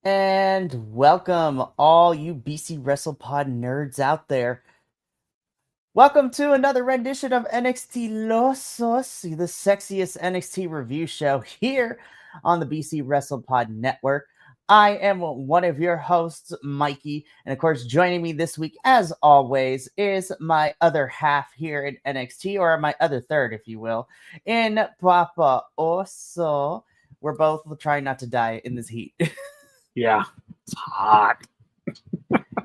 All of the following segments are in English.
And welcome, all you BC WrestlePod nerds out there. Welcome to another rendition of NXTilosos, the sexiest NXT review show here on the BC WrestlePod network. I am one of your hosts, Mikey, and of course, joining me this week, as always, is my other half here in NXT, or my other third, if you will, in Papa Oso. We're both trying not to die in this heat. Yeah, it's hot.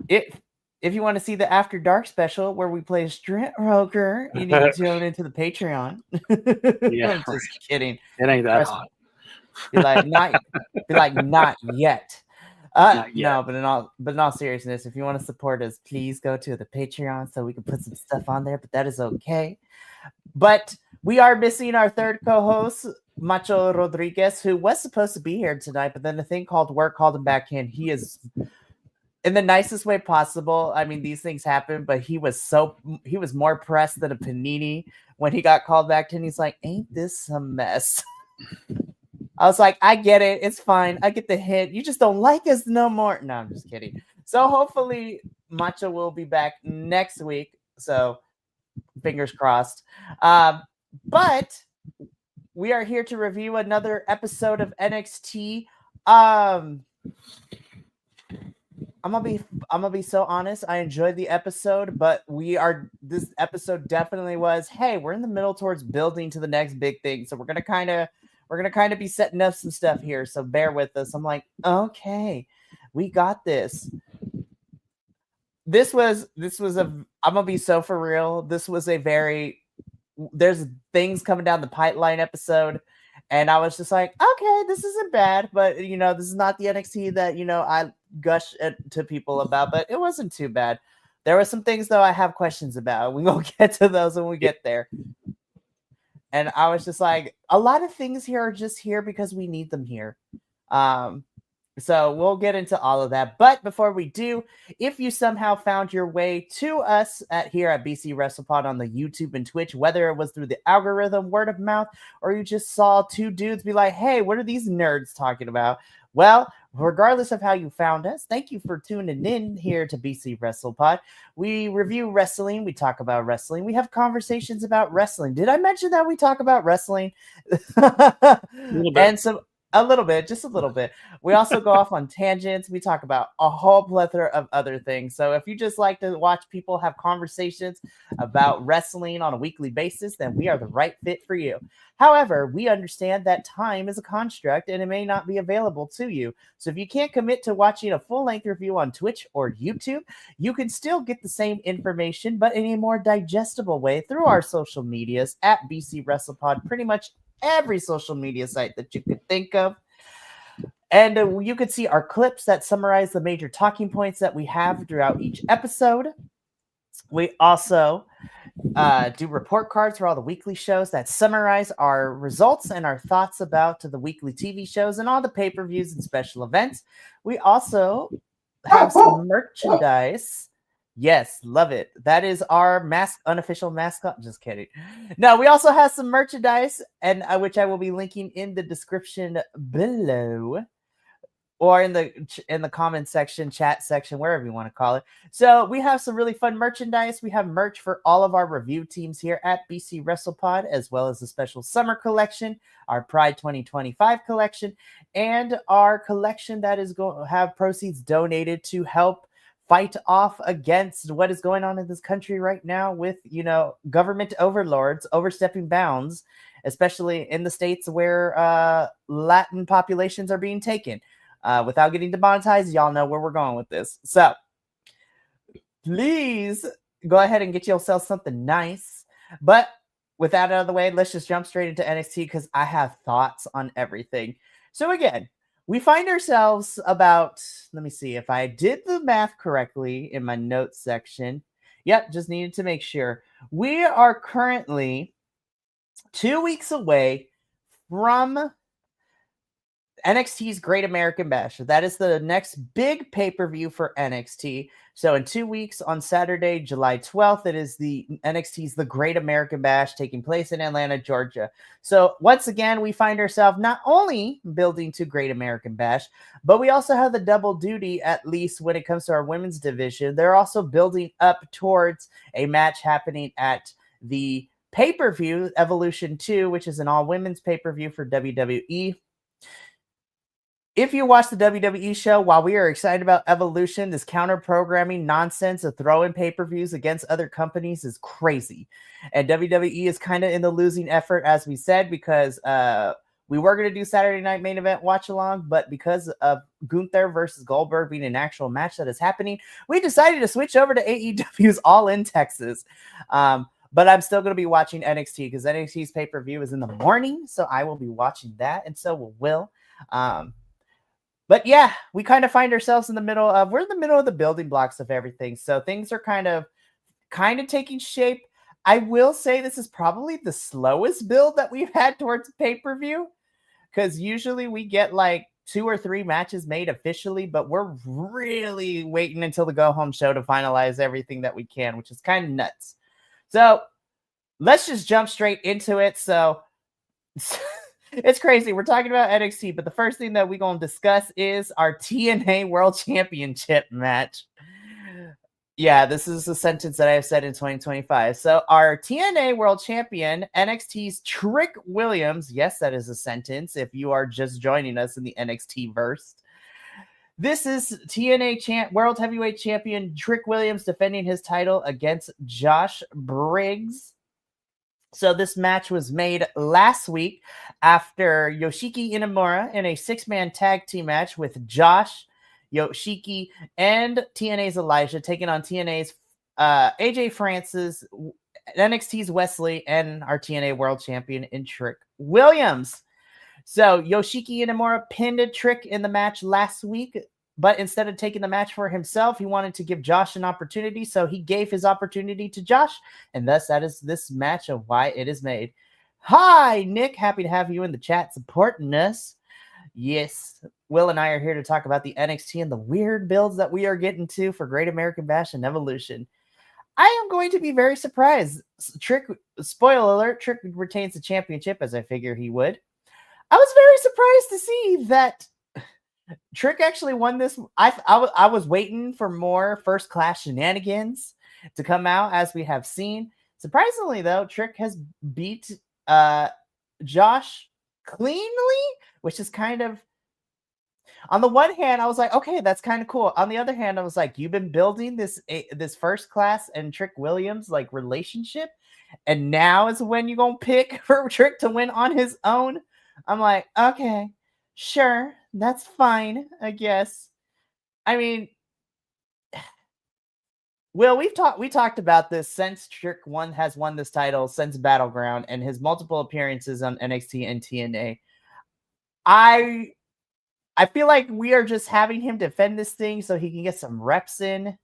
If you want to see the After Dark special where we play Strint Roker, you need to tune into the Patreon. Yeah, I'm just kidding. it ain't that Trust hot. me. Not yet. Not yet. No, but in all seriousness, if you want to support us, please go to the Patreon so we can put some stuff on there. But that is okay. But we are missing our third co-host, Macho Rodriguez, who was supposed to be here tonight, but then the thing called work called him back in. He is in the nicest way possible. I mean, these things happen, but he was more pressed than a panini when he got called back in. He's like, "Ain't this a mess?" I was like, "I get it. It's fine. I get the hint. You just don't like us no more." No, I'm just kidding. So hopefully Macho will be back next week. So fingers crossed. But we are here to review another episode of NXT. I'm gonna be so honest. I enjoyed the episode, but this episode definitely was, hey, we're in the middle towards building to the next big thing. So we're gonna kind of be setting up some stuff here. So bear with us. I'm like, okay, we got this. I'm gonna be so for real. This was there's things coming down the pipeline episode. And I was just like, okay, this isn't bad, but this is not the NXT that I gush to people about, but it wasn't too bad. There were some things though I have questions about. We gonna get to those when we get there. And I was just like, a lot of things here are just here because we need them here. So we'll get into all of that. But before we do, if you somehow found your way to us here at BC WrestlePod on the YouTube and Twitch, whether it was through the algorithm, word of mouth, or you just saw two dudes be like, hey, what are these nerds talking about? Well, regardless of how you found us, thank you for tuning in here to BC WrestlePod. We review wrestling. We talk about wrestling. We have conversations about wrestling. Did I mention that we talk about wrestling? And some a little bit, just a little bit. We also go off on tangents. We talk about a whole plethora of other things. So if you just like to watch people have conversations about wrestling on a weekly basis, then we are the right fit for you. However, we understand that time is a construct and it may not be available to you. So if you can't commit to watching a full-length review on Twitch or YouTube, you can still get the same information, but in a more digestible way through our social medias at BC WrestlePod, pretty much every social media site that you could think of. And you could see our clips that summarize the major talking points that we have throughout each episode. We also do report cards for all the weekly shows that summarize our results and our thoughts about the weekly TV shows and all the pay-per-views and special events. We also have some merchandise. Yes, love it. That is our unofficial mascot. Just kidding. No, we also have some merchandise, and which I will be linking in the description below, or in the comment section, chat section, wherever you want to call it. So we have some really fun merchandise. We have merch for all of our review teams here at BC WrestlePod, as well as the special summer collection, our Pride 2025 collection, and our collection that is going to have proceeds donated to help fight off against what is going on in this country right now with, government overlords overstepping bounds, especially in the states where Latin populations are being taken. Without getting demonetized, y'all know where we're going with this. So please go ahead and get yourself something nice. But with that out of the way, let's just jump straight into NXT because I have thoughts on everything. So again, we find ourselves about, let me see if I did the math correctly in my notes section. Yep, just needed to make sure. We are currently 2 weeks away from NXT's Great American Bash. That is the next big pay-per-view for NXT. So in 2 weeks on Saturday, July 12th, it is the NXT's The Great American Bash taking place in Atlanta, Georgia. So once again, we find ourselves not only building to Great American Bash, but we also have the double duty, at least when it comes to our women's division. They're also building up towards a match happening at the pay-per-view Evolution 2, which is an all-women's pay-per-view for WWE. If you watch the WWE show, while we are excited about Evolution, this counter-programming nonsense of throwing pay-per-views against other companies is crazy. And WWE is kind of in the losing effort, as we said, because we were going to do Saturday Night Main Event watch-along, but because of Gunther versus Goldberg being an actual match that is happening, we decided to switch over to AEW's All In Texas. But I'm still going to be watching NXT because NXT's pay-per-view is in the morning, so I will be watching that, and so will Will. But yeah, we kind of find ourselves in the middle of, we're in the middle of the building blocks of everything. So things are kind of taking shape. I will say this is probably the slowest build that we've had towards pay-per-view, because usually we get like 2 or 3 matches made officially, but we're really waiting until the go-home show to finalize everything that we can, which is kind of nuts. So let's just jump straight into it. So it's crazy. We're talking about NXT, but the first thing that we're going to discuss is our TNA World Championship match. Yeah, this is a sentence that I have said in 2025. So our TNA World Champion, NXT's Trick Williams. Yes, that is a sentence if you are just joining us in the NXT verse. This is TNA World Heavyweight Champion Trick Williams defending his title against Josh Briggs. So this match was made last week after Yoshiki Inamura in a 6-man tag team match with Josh, Yoshiki, and TNA's Elijah taking on TNA's AJ Francis, NXT's Wesley, and our TNA World Champion in Trick Williams. So Yoshiki Inamura pinned Trick in the match last week, but instead of taking the match for himself, he wanted to give Josh an opportunity. So he gave his opportunity to Josh. And thus, that is this match of why it is made. Hi, Nick. Happy to have you in the chat supporting us. Yes, Will and I are here to talk about the NXT and the weird builds that we are getting to for Great American Bash and Evolution. I am going to be very surprised. Trick, spoiler alert, Trick retains the championship, as I figure he would. I was very surprised to see that Trick actually won this. I was waiting for more first class shenanigans to come out, as we have seen. Surprisingly, though, Trick has beat Josh cleanly, which is kind of, on the one hand, I was like, okay, that's kind of cool. On the other hand, I was like, you've been building this first class and Trick Williams like relationship, and now is when you're gonna pick for Trick to win on his own. I'm like, okay, sure, that's fine, I guess. I mean, Will, we talked about this since Trick has won this title since Battleground and his multiple appearances on NXT and TNA. I feel like we are just having him defend this thing so he can get some reps in.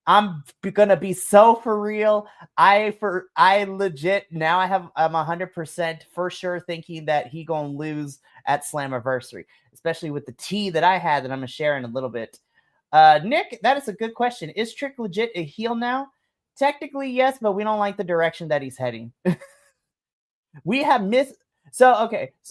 I'm gonna be so for real. I legit now I'm 100% for sure thinking that he gonna lose at Slammiversary, especially with the tea that I had that I'm gonna share in a little bit. Nick, that is a good question. Is Trick legit a heel now? Technically, yes, but we don't like the direction that he's heading. We have missed. So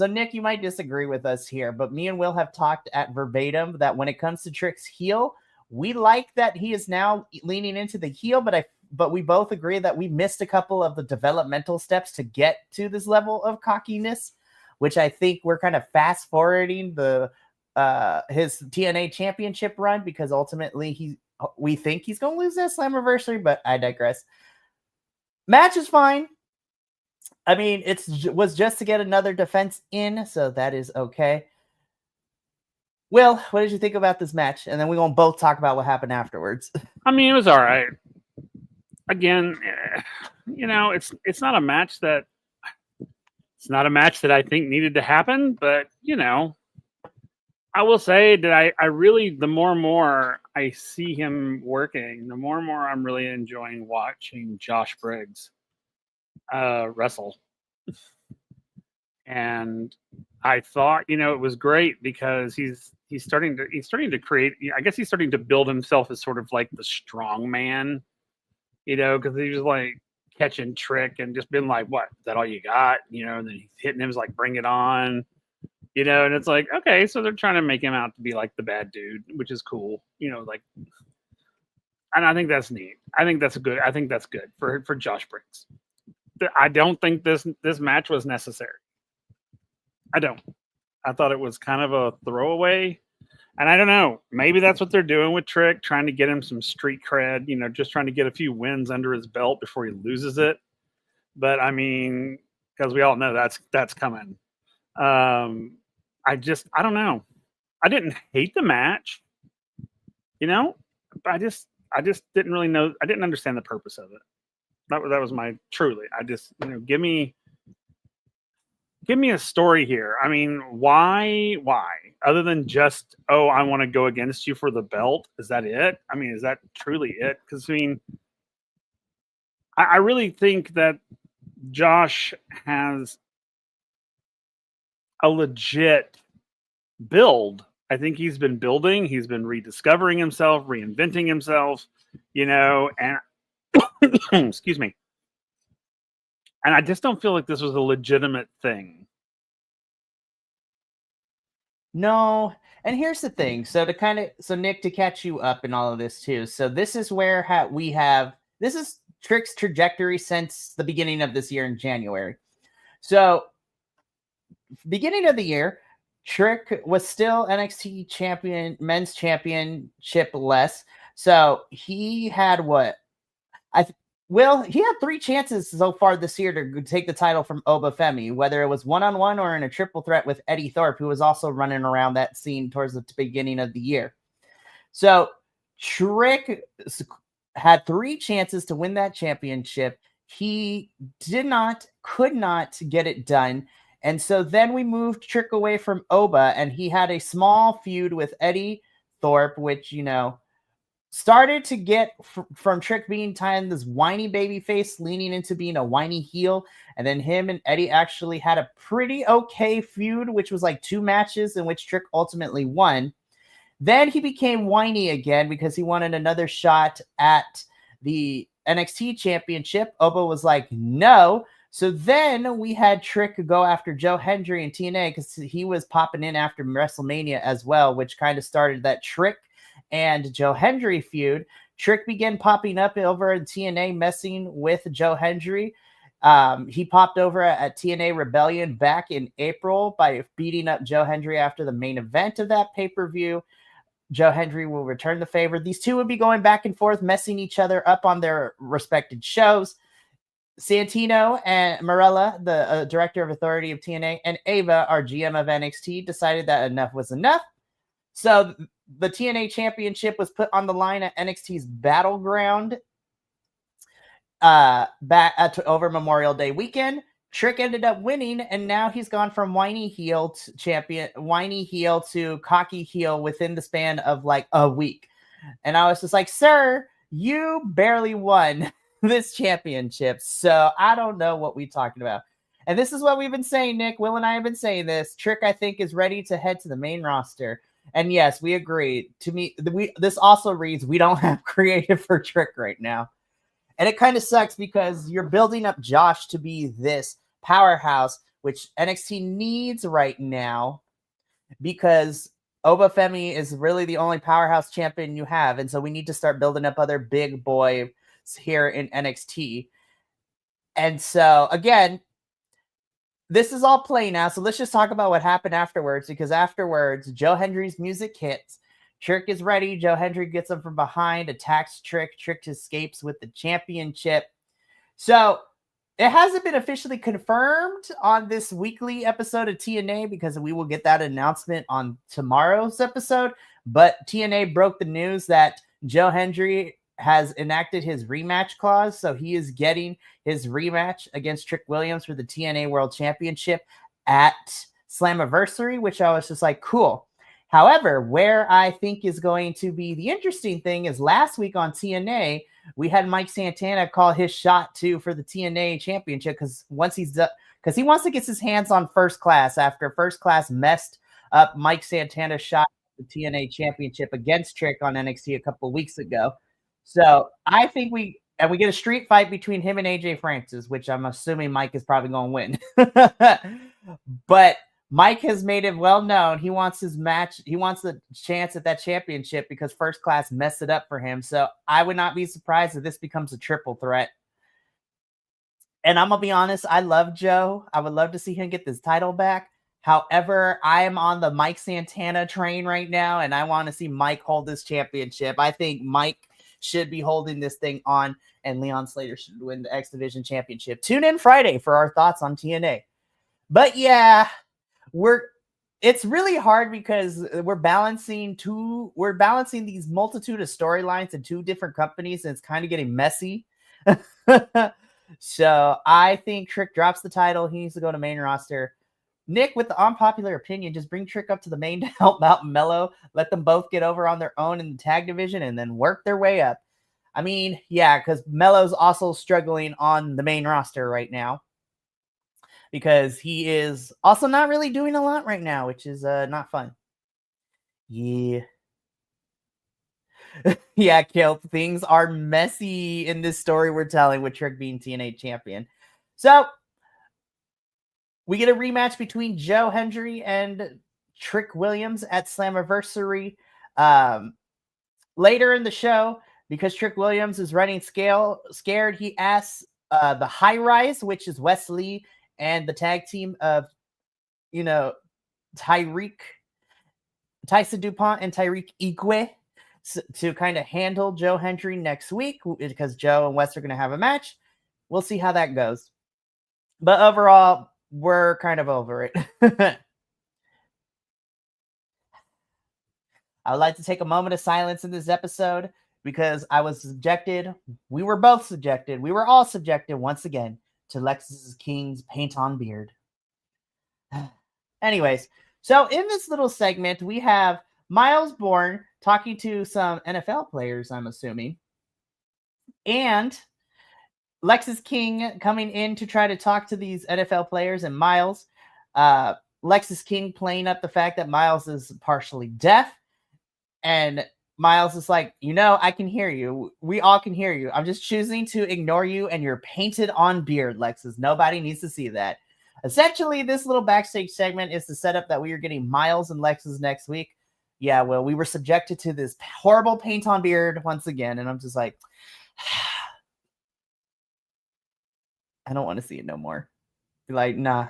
Nick, you might disagree with us here, but me and Will have talked at verbatim that when it comes to Trick's heel, we like that he is now leaning into the heel, but we both agree that we missed a couple of the developmental steps to get to this level of cockiness, which I think we're kind of fast forwarding his TNA championship run, because ultimately we think he's going to lose that Slammiversary, but I digress. Match is fine. I mean, it was just to get another defense in, so that is okay. Will, what did you think about this match? And then we're going to both talk about what happened afterwards. I mean, it was all right. Again, it's not a match that I think needed to happen, but I will say that I really, the more and more I see him working, the more and more I'm really enjoying watching Josh Briggs wrestle. And I thought, it was great because he's starting to create. I guess he's starting to build himself as sort of like the strong man, because he was like catching Trick and just been like, "What? Is that all you got?" And then he's hitting him as like, "Bring it on." And it's like, okay, so they're trying to make him out to be like the bad dude, which is cool, like, and I think that's neat. I think that's good for Josh Briggs. I don't think this match was necessary. I don't. I thought it was kind of a throwaway. And I don't know. Maybe that's what they're doing with Trick, trying to get him some street cred, just trying to get a few wins under his belt before he loses it. But I mean, because we all know that's coming. I don't know. I didn't hate the match, but I just didn't really know. I didn't understand the purpose of it. That was my truly. I just, give me a story here. I mean, why? Other than just, oh, I want to go against you for the belt. Is that it? I mean, is that truly it? Because I mean, I really think that Josh has a legit build. I think he's been building. He's been rediscovering himself, reinventing himself, and excuse me. And I just don't feel like this was a legitimate thing. No. And here's the thing. So Nick, to catch you up in all of this too. So this is where this is Trick's trajectory since the beginning of this year in January. So beginning of the year, Trick was still NXT champion, men's championship less. So he had he had 3 chances so far this year to take the title from Obafemi, whether it was one-on-one or in a triple threat with Eddie Thorpe, who was also running around that scene towards the beginning of the year. So Trick had 3 chances to win that championship. He could not get it done. And so then we moved Trick away from Oba, and he had a small feud with Eddie Thorpe, which, started to get from Trick being tied this whiny baby face, leaning into being a whiny heel. And then him and Eddie actually had a pretty okay feud, which was like 2 matches in which Trick ultimately won. Then he became whiny again because he wanted another shot at the NXT championship. Oba was like, no. So then we had Trick go after Joe Hendry and TNA because he was popping in after WrestleMania as well, which kind of started that Trick and Joe Hendry feud. Trick began popping up over in TNA, messing with Joe Hendry. He popped over at TNA Rebellion back in April by beating up Joe Hendry after the main event of that pay-per-view. Joe Hendry will return the favor. These two would be going back and forth, messing each other up on their respected shows. Santino and Marella, the director of authority of TNA, and Ava, our GM of NXT, decided that enough was enough. So the TNA championship was put on the line at NXT's Battleground over Memorial Day weekend. Trick ended up winning, and now he's gone from whiny heel to cocky heel within the span of like a week. And I was just like, sir, you barely won this championship, so I don't know what we're talking about. And this is what we've been saying, Nick. Will and I have been saying this. Trick, I think, is ready to head to the main roster. And yes, we agree. To me, this also reads we don't have creative for Trick right now. And it kind of sucks because you're building up Josh to be this powerhouse, which NXT needs right now, because Obafemi is really the only powerhouse champion you have. And so we need to start building up other big boys here in NXT. And so, again, this is all play now. So let's just talk about what happened afterwards, because afterwards, Joe Hendry's music hits. Trick is ready. Joe Hendry gets him from behind, attacks Trick. Trick escapes with the championship. So it hasn't been officially confirmed on this weekly episode of TNA because we will get that announcement on tomorrow's episode. But TNA broke the news that Joe Hendry has enacted his rematch clause. So he is getting his rematch against Trick Williams for the TNA World Championship at Slammiversary, which I was just like, cool. However, where I think is going to be the interesting thing is last week on TNA, we had Mike Santana call his shot too for the TNA championship, because once he's because he wants to get his hands on First Class after First Class messed up Mike Santana's shot at the TNA Championship against Trick on NXT a couple of weeks ago. So I think we get a street fight between him and AJ Francis, which I'm assuming Mike is probably going to win. But Mike has made it well known he wants his match. He wants the chance at that championship because First Class messed it up for him. So I would not be surprised if this becomes a triple threat. And I'm going to be honest, I love Joe. I would love to see him get this title back. However, I am on the Mike Santana train right now, and I want to see Mike hold this championship. I think Mike should be holding this thing on, and Leon Slater should win the X Division Championship. Tune in Friday for our thoughts on TNA. But yeah, it's really hard because we're balancing these multitude of storylines in two different companies, and it's kind of getting messy. So I think Trick drops the title. He needs to go to main roster. Nick, with the unpopular opinion, just bring Trick up to the main to help out Mello. Let them both get over on their own in the tag division and then work their way up. I mean, yeah, because Mello's also struggling on the main roster right now because he is also not really doing a lot right now, which is not fun. Yeah. Yeah, Kilt, things are messy in this story we're telling with Trick being TNA champion. So we get a rematch between Joe Hendry and Trick Williams at Slammiversary. Later in the show, because Trick Williams is running scared, he asks the High Rise, which is Wesley and the tag team of, Tyson DuPont and Tyreek Igwe, to kind of handle Joe Hendry next week because Joe and Wes are going to have a match. We'll see how that goes. But overall, we're kind of over it. I would like to take a moment of silence in this episode because we were all subjected once again to Lexus King's paint on beard. Anyways, so in this little segment, we have Miles Bourne talking to some NFL players, I'm assuming, and Lexus King coming in to try to talk to these NFL players, and Miles, Lexus King playing up the fact that Miles is partially deaf, and Miles is like, I can hear you. We all can hear you. I'm just choosing to ignore you and your painted on beard, Lexus. Nobody needs to see that. Essentially, this little backstage segment is to set up that we are getting Miles and Lexus next week. Yeah, well, we were subjected to this horrible paint on beard once again, and I'm just like, I don't want to see it no more. Like, nah.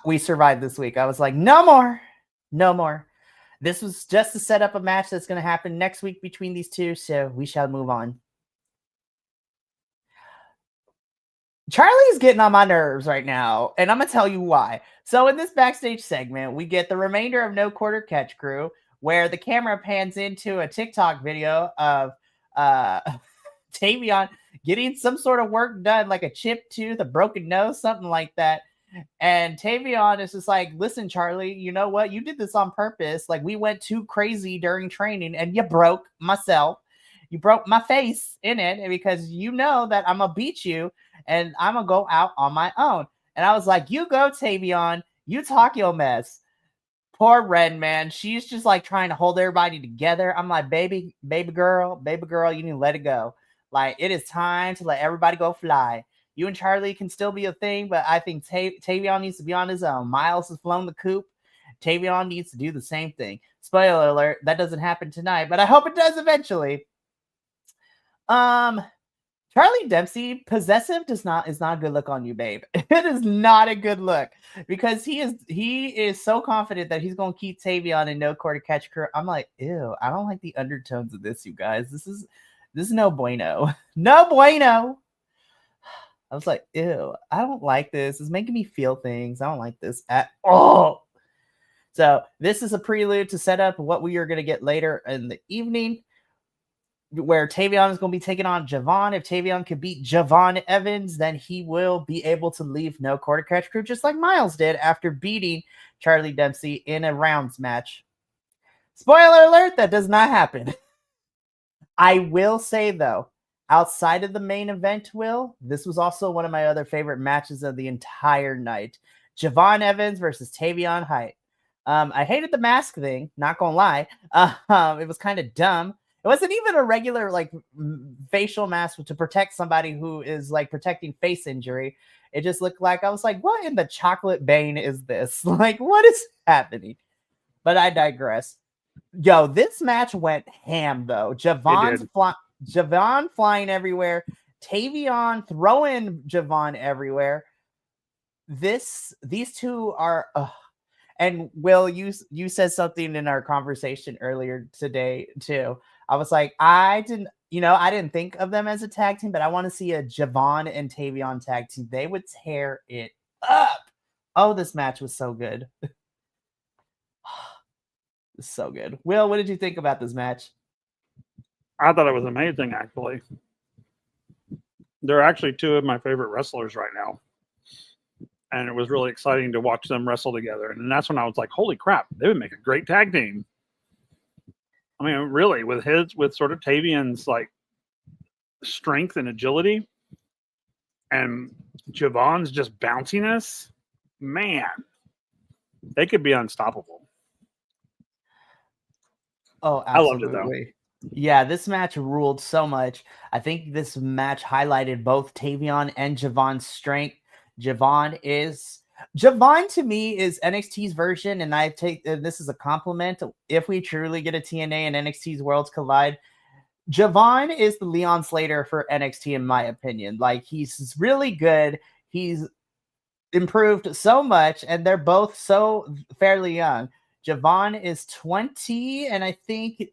We survived this week. I was like, no more. No more. This was just to set up a match that's going to happen next week between these two, so we shall move on. Charlie's getting on my nerves right now, and I'm going to tell you why. So in this backstage segment, we get the remainder of No Quarter Catch Crew, where the camera pans into a TikTok video of Tavion getting some sort of work done, like a chipped tooth, a broken nose, something like that. And Tavion is just like, listen, Charlie, you know what? You did this on purpose. Like, we went too crazy during training, and you broke myself. You broke my face in it because you know that I'm going to beat you and I'm going to go out on my own. And I was like, you go, Tavion. You talk your mess. Poor Ren, man. She's just like trying to hold everybody together. I'm like, baby girl, you need to let it go. Like, it is time to let everybody go fly. You and Charlie can still be a thing, but I think Tavion needs to be on his own. Miles has flown the coop. Tavion needs to do the same thing. Spoiler alert, that doesn't happen tonight, but I hope it does eventually. Charlie Dempsey, possessive is not a good look on you, babe. It is not a good look because he is so confident that he's gonna keep Tavion in No Quarter Catch Crew. I'm like, ew, I don't like the undertones of this, you guys. This is no bueno. No bueno. I was like, ew, I don't like this. It's making me feel things. I don't like this at all. So this is a prelude to set up what we are going to get later in the evening, where Tavion is going to be taking on Javon. If Tavion can beat Javon Evans, then he will be able to leave No Quarter Catch Crew just like Miles did after beating Charlie Dempsey in a rounds match. Spoiler alert, that does not happen. I will say, though, outside of the main event, this was also one of my other favorite matches of the entire night. Javon Evans versus Tavion Height. I hated the mask thing, not gonna lie. It was kind of dumb. It wasn't even a regular like facial mask to protect somebody who is like protecting face injury. It just looked like, I was like, what in the chocolate bane is this? Like, what is happening? But I digress. Yo, this match went ham though. Javon flying everywhere, Tavion throwing Javon everywhere. These two are and Will, you said something in our conversation earlier today too. I was like, I didn't think of them as a tag team, but I want to see a Javon and Tavion tag team. They would tear it up. Oh, this match was so good. So good. Will, what did you think about this match? I thought it was amazing, actually. They're actually two of my favorite wrestlers right now. And it was really exciting to watch them wrestle together. And that's when I was like, holy crap, they would make a great tag team. I mean, really, with sort of Tavion's like strength and agility and Javon's just bounciness, man, they could be unstoppable. Oh, absolutely. I loved it though. Yeah, this match ruled so much. I think this match highlighted both Tavion and Javon's strength. Javon to me is NXT's version, and I take this as a compliment. If we truly get a TNA and NXT's Worlds Collide, Javon is the Leon Slater for NXT, in my opinion. Like, he's really good. He's improved so much, and they're both so fairly young. Javon is 20, and I think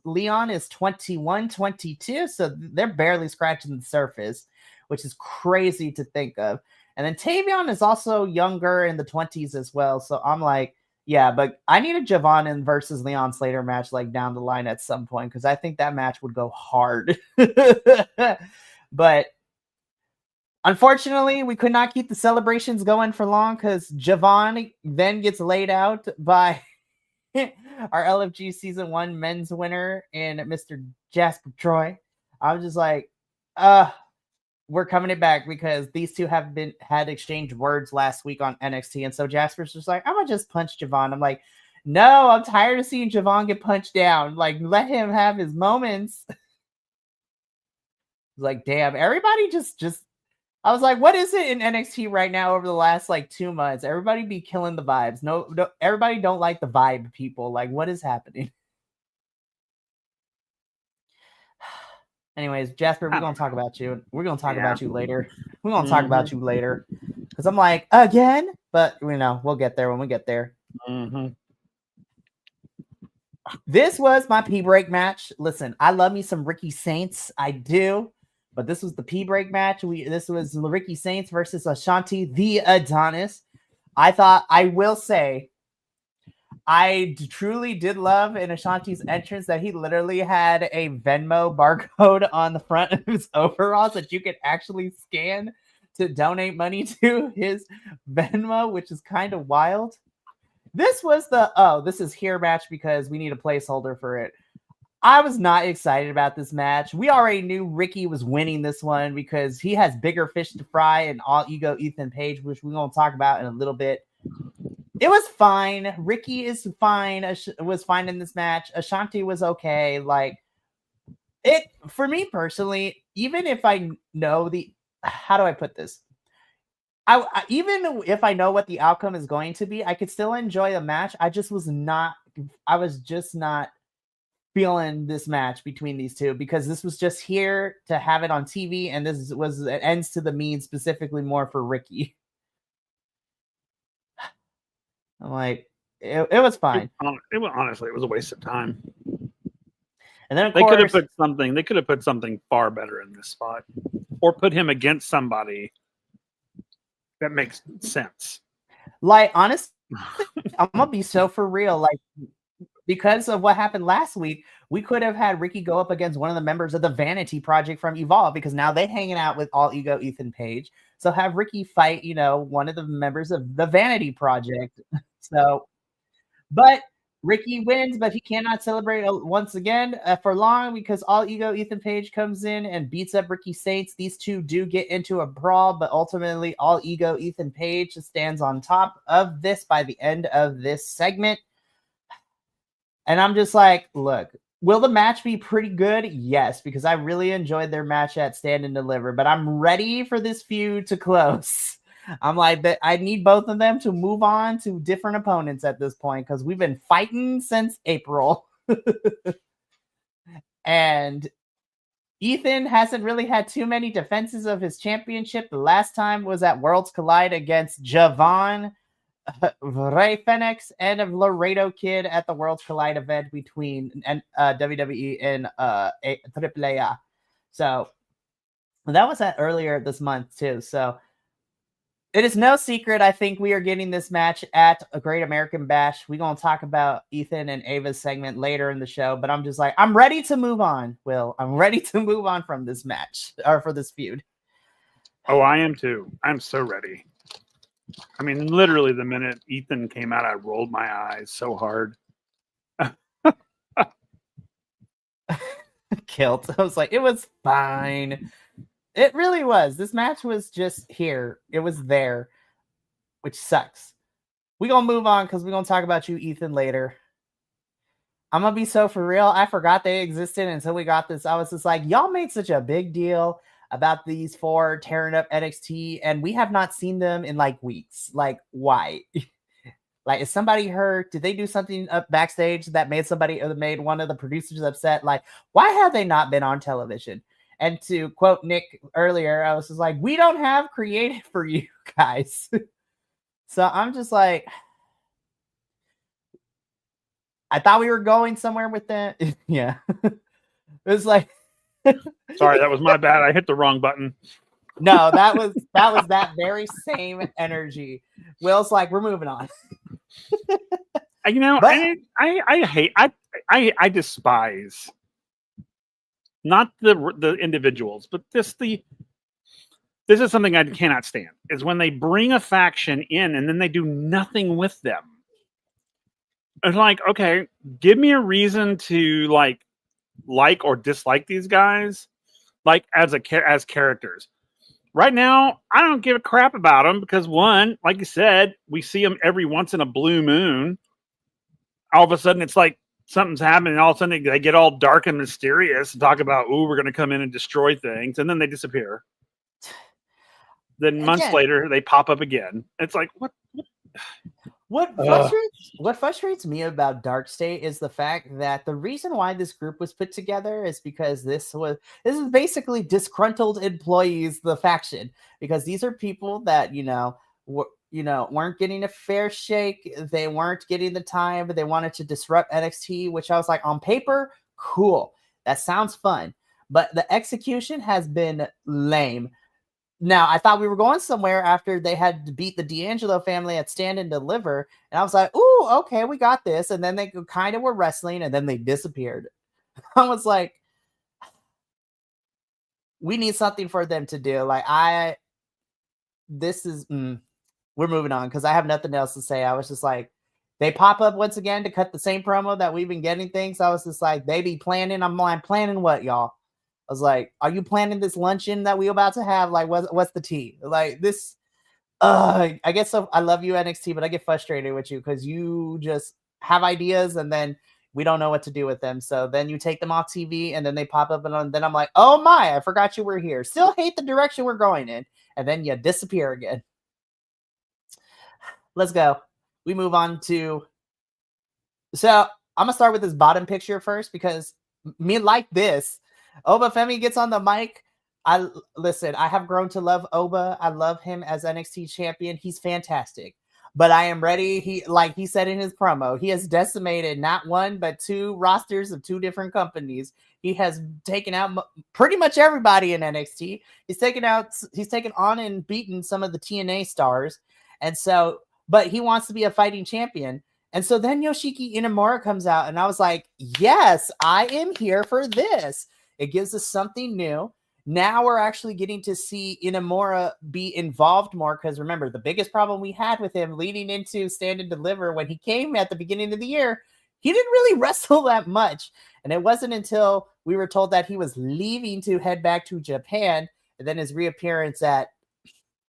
Leon is 21, 22, so they're barely scratching the surface, which is crazy to think of. And then Tavion is also younger in the 20s as well. So I'm like, yeah, but I need a Javon versus Leon Slater match like down the line at some point, because I think that match would go hard. But unfortunately, we could not keep the celebrations going for long because Javon then gets laid out by our LFG Season 1 men's winner in Mr. Jasper Troy. I was just like, we're coming it back because these two had exchanged words last week on NXT. And so Jasper's just like, I'm going to just punch Javon. I'm like, no, I'm tired of seeing Javon get punched down. Like, let him have his moments. Like, damn, everybody just I was like, what is it in NXT right now over the last like 2 months? Everybody be killing the vibes. No, everybody don't like the vibe people. Like, what is happening? Anyways, Jasper, we're going to talk about you. We're going to talk about you later. We're going to talk about you later. Because I'm like, again? But, we'll get there when we get there. This was my P-break match. Listen, I love me some Ricky Saints. I do. But this was the P-break match. This was Ricky Saints versus Ashanti the Adonis. I will say, I truly did love in Ashanti's entrance that he literally had a Venmo barcode on the front of his overalls that you could actually scan to donate money to his Venmo, which is kind of wild. This was this is here match because we need a placeholder for it. I was not excited about this match. We already knew Ricky was winning this one because he has bigger fish to fry and All Ego Ethan Page, which we're going to talk about in a little bit. It was fine. Ricky is fine. Was fine in this match. Ashanti was okay. Like, it, for me personally, even if I know how do I put this? Even if I know what the outcome is going to be, I could still enjoy the match. I was just not feeling this match between these two because this was just here to have it on TV, and this was it ends to the mean specifically more for Ricky. I'm like, it was fine. Honestly, it was a waste of time. And then they could have put something far better in this spot, or put him against somebody that makes sense. Like, honestly, I'm gonna be so for real. Like, because of what happened last week, we could have had Ricky go up against one of the members of the Vanity Project from Evolve, because now they're hanging out with All Ego Ethan Page. So have Ricky fight, one of the members of the Vanity Project. So, but Ricky wins, but he cannot celebrate once again for long because All Ego Ethan Page comes in and beats up Ricky Saints. These two do get into a brawl, but ultimately All Ego Ethan Page stands on top of this by the end of this segment. And I'm just like, look, will the match be pretty good? Yes, because I really enjoyed their match at Stand and Deliver, but I'm ready for this feud to close. I'm like, I need both of them to move on to different opponents at this point because we've been fighting since April. And Ethan hasn't really had too many defenses of his championship. The last time was at Worlds Collide against Javon, Ray Fenix, and a Laredo Kid at the Worlds Collide event between WWE and AAA. So that was at earlier this month too. So it is no secret. I think we are getting this match at a Great American Bash. We're going to talk about Ethan and Ava's segment later in the show, but I'm just like, I'm ready to move on, Will. I'm ready to move on from this match or for this feud. Oh, I am too. I'm so ready. I mean, literally the minute Ethan came out, I rolled my eyes so hard. Kilt. I was like, it was fine. It really was. This match was just here. It was there, which sucks. We're going to move on because we're going to talk about you, Ethan, later. I'm going to be so for real. I forgot they existed until we got this. I was just like, y'all made such a big deal about these four tearing up NXT, and we have not seen them in like weeks. Like, why? Like, is somebody hurt? Did they do something up backstage that made one of the producers upset? Like, why have they not been on television? And to quote Nick earlier, I was just like, we don't have creative for you guys. So I'm just like, I thought we were going somewhere with that. Yeah. It was like, sorry, that was my bad. I hit the wrong button. No, that was that very same energy. Will's like, we're moving on. You know, but, I despise not the individuals, but this is something I cannot stand, is when they bring a faction in and then they do nothing with them. It's like, okay, give me a reason to like or dislike these guys, like as characters. Right now, I don't give a crap about them because one, like you said, we see them every once in a blue moon. All of a sudden, it's like something's happening, and all of a sudden they get all dark and mysterious and talk about, "Ooh, we're going to come in and destroy things," and then they disappear. Then months later, they pop up again. It's like, what frustrates me about Dark State is the fact that the reason why this group was put together is because this is basically disgruntled employees, the faction, because these are people that weren't getting a fair shake. They weren't getting the time, but they wanted to disrupt NXT, which I was like, on paper, cool. That sounds fun. But the execution has been lame. Now, I thought we were going somewhere after they had to beat the D'Angelo family at Stand and Deliver. And I was like, ooh, okay, we got this. And then they kind of were wrestling and then they disappeared. I was like, we need something for them to do. Like, we're moving on because I have nothing else to say. I was just like, they pop up once again to cut the same promo that we've been getting things. I was just like, they be planning. I'm like, planning what, y'all? I was like, are you planning this luncheon that we about to have? Like, what's the tea? Like this, I guess so. I love you, NXT, but I get frustrated with you because you just have ideas and then we don't know what to do with them. So then you take them off TV and then they pop up and then I'm like, oh my, I forgot you were here. Still hate the direction we're going in. And then you disappear again. Let's go. We move on to, so I'm gonna start with this bottom picture first because me like this. Oba Femi gets on the mic. I have grown to love Oba. I love him as NXT champion. He's fantastic. But I am ready. He said in his promo, he has decimated not one, but two rosters of two different companies. He has taken out pretty much everybody in NXT. He's taken on and beaten some of the TNA stars. And so, but he wants to be a fighting champion. And so then Yoshiki Inamura comes out and I was like, yes, I am here for this. It gives us something new. Now we're actually getting to see Inamura be involved more because remember, the biggest problem we had with him leading into Stand and Deliver when he came at the beginning of the year, he didn't really wrestle that much. And it wasn't until we were told that he was leaving to head back to Japan, and then his reappearance at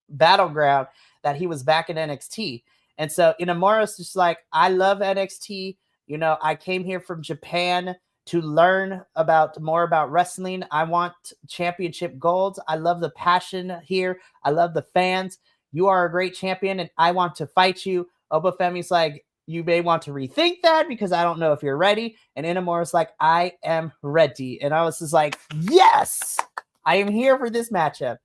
Battleground, that he was back in NXT. And so Inamura's just like, I love NXT. You know, I came here from Japan to learn more about wrestling. I want championship golds. I love the passion here. I love the fans. You are a great champion, and I want to fight you. Obafemi's like, you may want to rethink that because I don't know if you're ready. And Inamura's like, I am ready. And I was just like, yes, I am here for this matchup.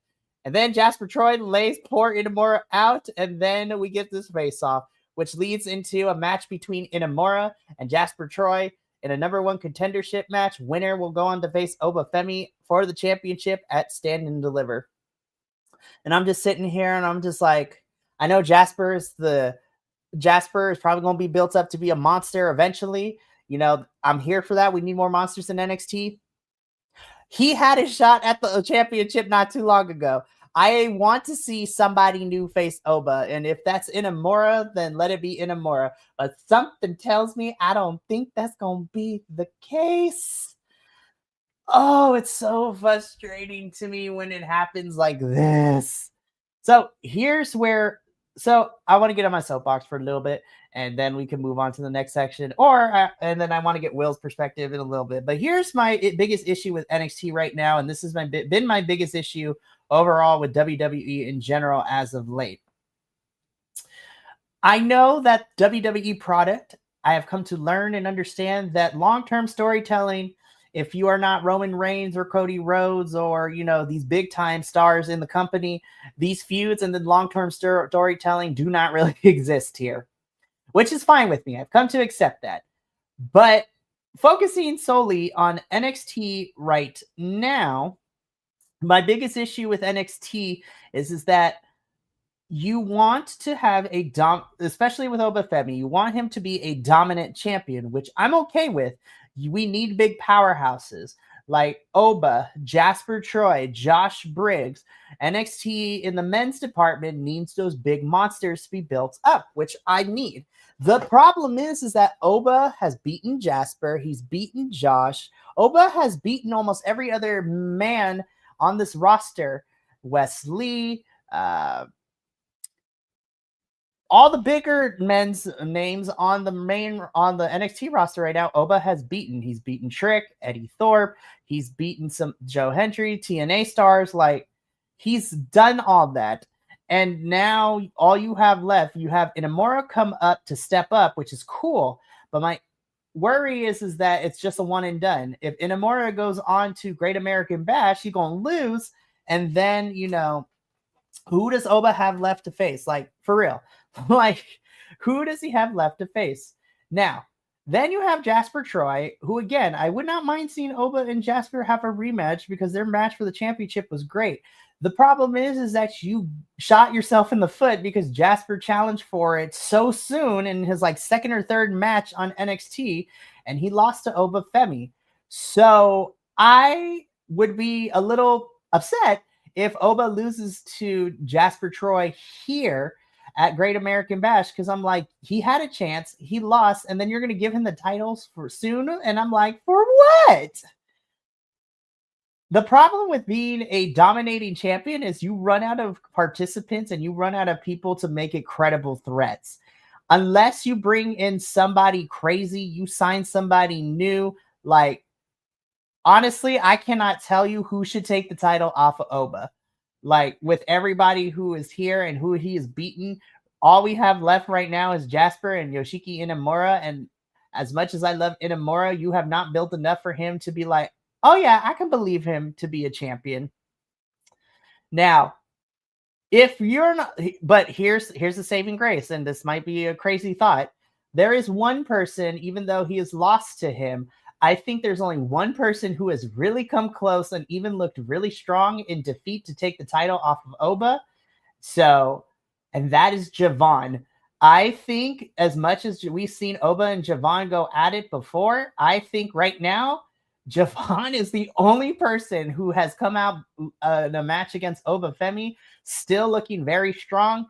And then Jasper Troy lays poor Inamura out, and then we get this face-off, which leads into a match between Inamura and Jasper Troy in a number one contendership match. Winner will go on to face Obafemi for the championship at Stand and Deliver. And I'm just sitting here, and I'm just like, I know Jasper is probably going to be built up to be a monster eventually. You know, I'm here for that. We need more monsters in NXT. He had a shot at the championship not too long ago. I want to see somebody new face Oba. And if that's Inamura, then let it be Inamura. But something tells me I don't think that's going to be the case. Oh, it's so frustrating to me when it happens like this. So here's where... So I want to get on my soapbox for a little bit, and then we can move on to the next section. And then I want to get Will's perspective in a little bit. But here's my biggest issue with NXT right now, and this has been my biggest issue overall with WWE in general as of late. I know that WWE product, I have come to learn and understand that long-term storytelling, if you are not Roman Reigns or Cody Rhodes or, you know, these big-time stars in the company, these feuds and the long-term storytelling do not really exist here, which is fine with me. I've come to accept that. But focusing solely on NXT right now, my biggest issue with NXT is that you want to have especially with Obafemi, you want him to be a dominant champion, which I'm okay with. We need big powerhouses like Oba, Jasper Troy, Josh Briggs. NXT in the men's department needs those big monsters to be built up, which I need. The problem is that Oba has beaten Jasper. He's beaten Josh. Oba has beaten almost every other man on this roster. Wesley, all the bigger men's names on the NXT roster right now, Oba has beaten. He's beaten Trick, Eddie Thorpe. He's beaten some Joe Hendry, TNA stars. Like, he's done all that. And now all you have left, you have Inamura come up to step up, which is cool. But my worry is that it's just a one and done. If Inamura goes on to Great American Bash, he's going to lose. And then, you know, who does Oba have left to face? Like, for real. Like, who does he have left to face? Now, then you have Jasper Troy, who, again, I would not mind seeing Oba and Jasper have a rematch because their match for the championship was great. The problem is that you shot yourself in the foot because Jasper challenged for it so soon in his like second or third match on NXT, and he lost to Obafemi. So I would be a little upset if Oba loses to Jasper Troy here at Great American Bash, because I'm like, he had a chance, he lost, and then you're going to give him the titles for soon, and I'm like, for what? The problem with being a dominating champion is you run out of participants and you run out of people to make it credible threats. Unless you bring in somebody crazy, you sign somebody new. Like, honestly, I cannot tell you who should take the title off of Oba. Like, with everybody who is here and who he has beaten, all we have left right now is Jasper and Yoshiki Inamura. And as much as I love Inamura, you have not built enough for him to be like, oh yeah, I can believe him to be a champion. Now, if you're not, but here's the saving grace, and this might be a crazy thought. There is one person, even though he has lost to him, I think there's only one person who has really come close and even looked really strong in defeat to take the title off of Oba. So, and that is Javon. I think as much as we've seen Oba and Javon go at it before, I think right now, Javon is the only person who has come out in a match against Obafemi still looking very strong.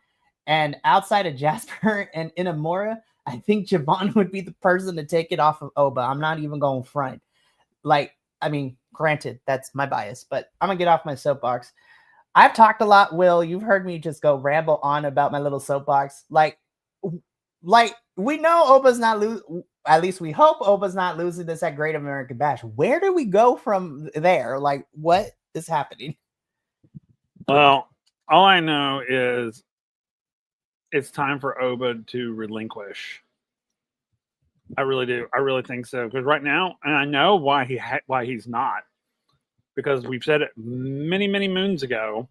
And outside of Jasper and Inamura, I think Javon would be the person to take it off of Oba. I'm not even going front. Like, I mean, granted, that's my bias, but I'm gonna get off my soapbox. I've talked a lot, Will. You've heard me just go ramble on about my little soapbox. Like we know Oba's not losing. At least we hope Oba's not losing this at Great American Bash. Where do we go from there? Like, what is happening? Well, all I know is it's time for Oba to relinquish. I really do. I really think so. Because right now, and I know why why he's not. Because we've said it many, many moons ago.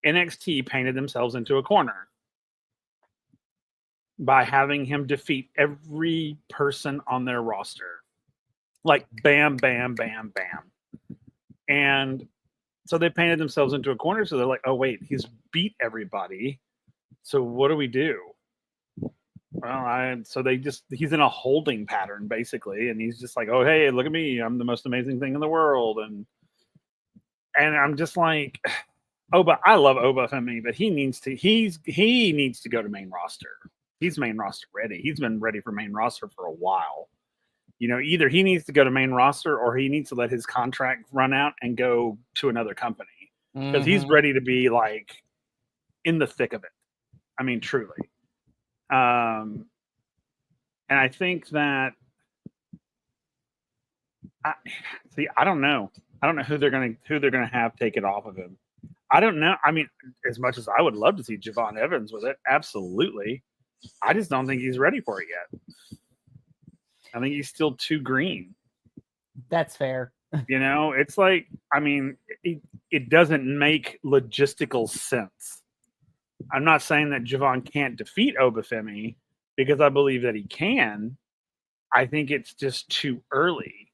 NXT painted themselves into a corner by having him defeat every person on their roster. Like bam, bam, bam, bam. And so they painted themselves into a corner. So they're like, oh, wait, he's beat everybody. So what do we do? Well, so he's in a holding pattern basically. And he's just like, oh, hey, look at me. I'm the most amazing thing in the world. And I'm just like, Oba, I love Oba Femi, but he needs to go to main roster. He's main roster ready. He's been ready for main roster for a while. You know, either he needs to go to main roster or he needs to let his contract run out and go to another company because he's ready to be like in the thick of it. I mean, truly. And I think that I don't know. I don't know who they're gonna have take it off of him. I don't know. I mean, as much as I would love to see Javon Evans with it, absolutely. I just don't think he's ready for it yet. I think he's still too green. That's fair. You know, it's like, I mean, it doesn't make logistical sense. I'm not saying that Javon can't defeat Obafemi because I believe that he can. I think it's just too early.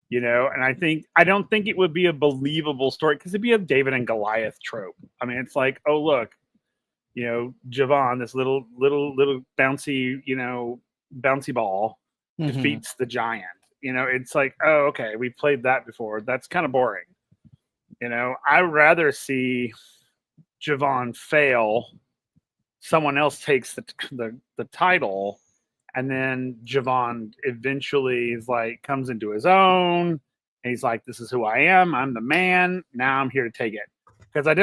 You know, and I don't think it would be a believable story because it'd be a David and Goliath trope. I mean, it's like, oh, look, you know, Javon, this little bouncy, you know, bouncy ball defeats the giant. You know, it's like, oh, okay, we played that before. That's kind of boring. You know, I'd rather see Javon fail. Someone else takes the title, and then Javon eventually is like comes into his own. And he's like, this is who I am. I'm the man. Now I'm here to take it. Because I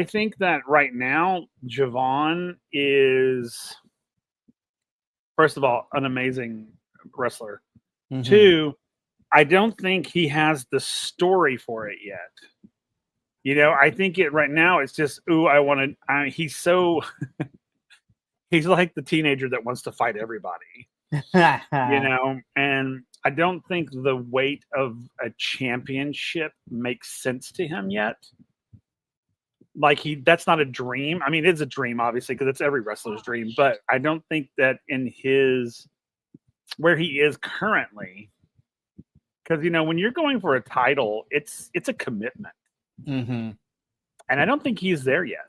think that right now, Javon is, first of all, an amazing wrestler. Two, I don't think he has the story for it yet. You know, I think right now it's just, he's so, he's like the teenager that wants to fight everybody, you know, and I don't think the weight of a championship makes sense to him yet. Like that's not a dream. I mean, it's a dream, obviously, because it's every wrestler's dream. But I don't think that in where he is currently, because you know, when you're going for a title, it's a commitment, and I don't think he's there yet.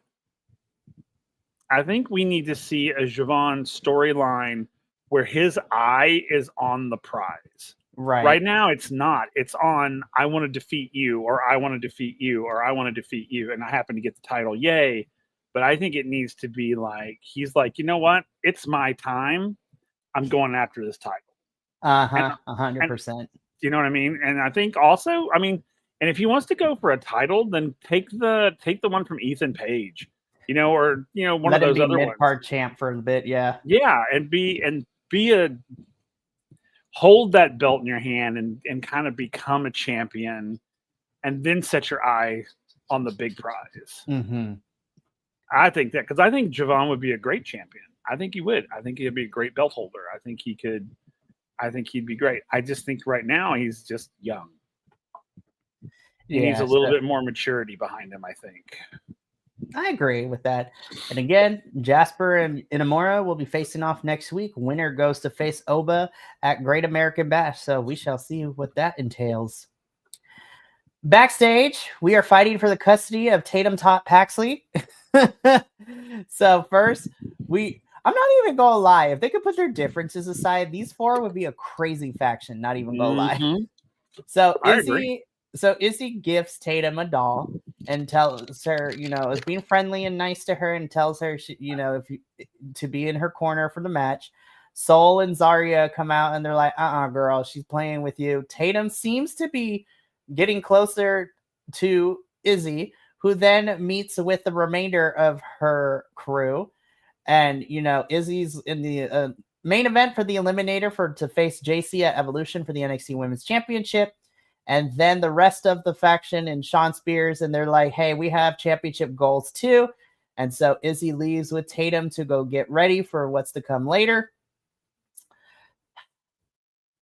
I think we need to see a Javon storyline where his eye is on the prize. Right now, it's not. It's on, I want to defeat you, or I want to defeat you, or I want to defeat you, and I happen to get the title. Yay. But I think it needs to be like, he's like, you know what? It's my time. I'm going after this title. 100%. You know what I mean? And I think also, I mean, and if he wants to go for a title, then take the one from Ethan Page, you know, or you know, one of those other ones. Mid-card champ for a bit, yeah. Yeah, and be a hold that belt in your hand and kind of become a champion, and then set your eye on the big prize. I think that because I think Javon would be a great champion. I think he would. I think he'd be a great belt holder. I think he could. I think he'd be great. I just think right now he's just young. He needs a little bit more maturity behind him, I think. I agree with that. And again, Jasper and Inamura will be facing off next week. Winner goes to face Oba at Great American Bash. So we shall see what that entails. Backstage, we are fighting for the custody of Tatum Paxley. So first, I'm not even gonna lie. If they could put their differences aside, these four would be a crazy faction. Not even gonna lie. So Izzy gifts Tatum a doll. and tells her, is being friendly and nice to her, and tells her, to be in her corner for the match. Soul and Zarya come out and they're like, girl, she's playing with you. Tatum seems to be getting closer to Izzy, who then meets with the remainder of her crew. And, Izzy's in the main event for the Eliminator to face JC at Evolution for the NXT Women's Championship. And then the rest of the faction and Sean Spears, and they're like, hey, we have championship goals too. And so Izzy leaves with Tatum to go get ready for what's to come later.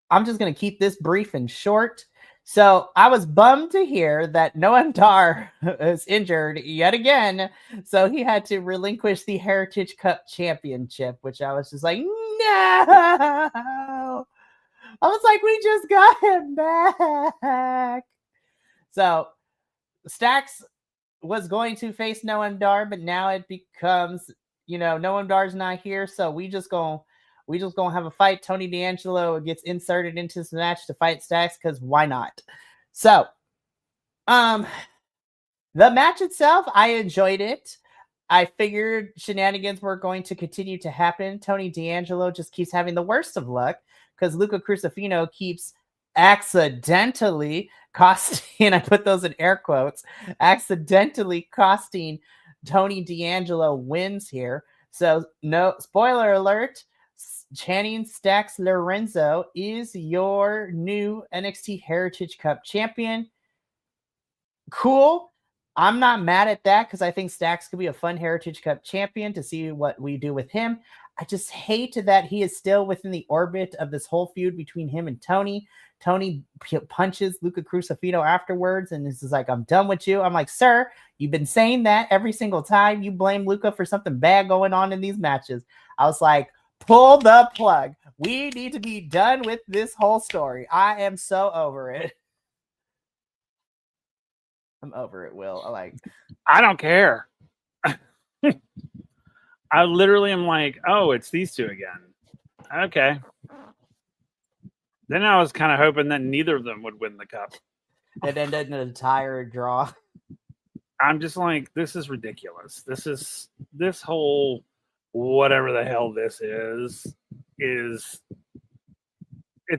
I'm just going to keep this brief and short. So I was bummed to hear that Noam Dar is injured yet again. So he had to relinquish the Heritage Cup Championship, which I was just like, no. I was like, we just got him back. So Stax was going to face Noam Dar, but now it becomes, Noam Dar's not here. So we just gonna have a fight. Tony D'Angelo gets inserted into this match to fight Stax because why not? So, the match itself, I enjoyed it. I figured shenanigans were going to continue to happen. Tony D'Angelo just keeps having the worst of luck because Luca Crucifino keeps accidentally costing, and I put those in air quotes, accidentally costing Tony D'Angelo wins here. So, no spoiler alert, Channing Stax Lorenzo is your new NXT Heritage Cup champion. Cool. I'm not mad at that because I think Stax could be a fun Heritage Cup champion to see what we do with him. I just hate that he is still within the orbit of this whole feud between him and Tony. Tony punches Luca Crucifino afterwards and is like, I'm done with you. I'm like, sir, you've been saying that every single time you blame Luca for something bad going on in these matches. I was like, pull the plug. We need to be done with this whole story. I am so over it. I'm over it, Will. I don't care. I literally am like, oh, it's these two again. Okay. Then I was kind of hoping that neither of them would win the cup. It ended in an entire draw. I'm just like, this is ridiculous. This whole whatever the hell this is it's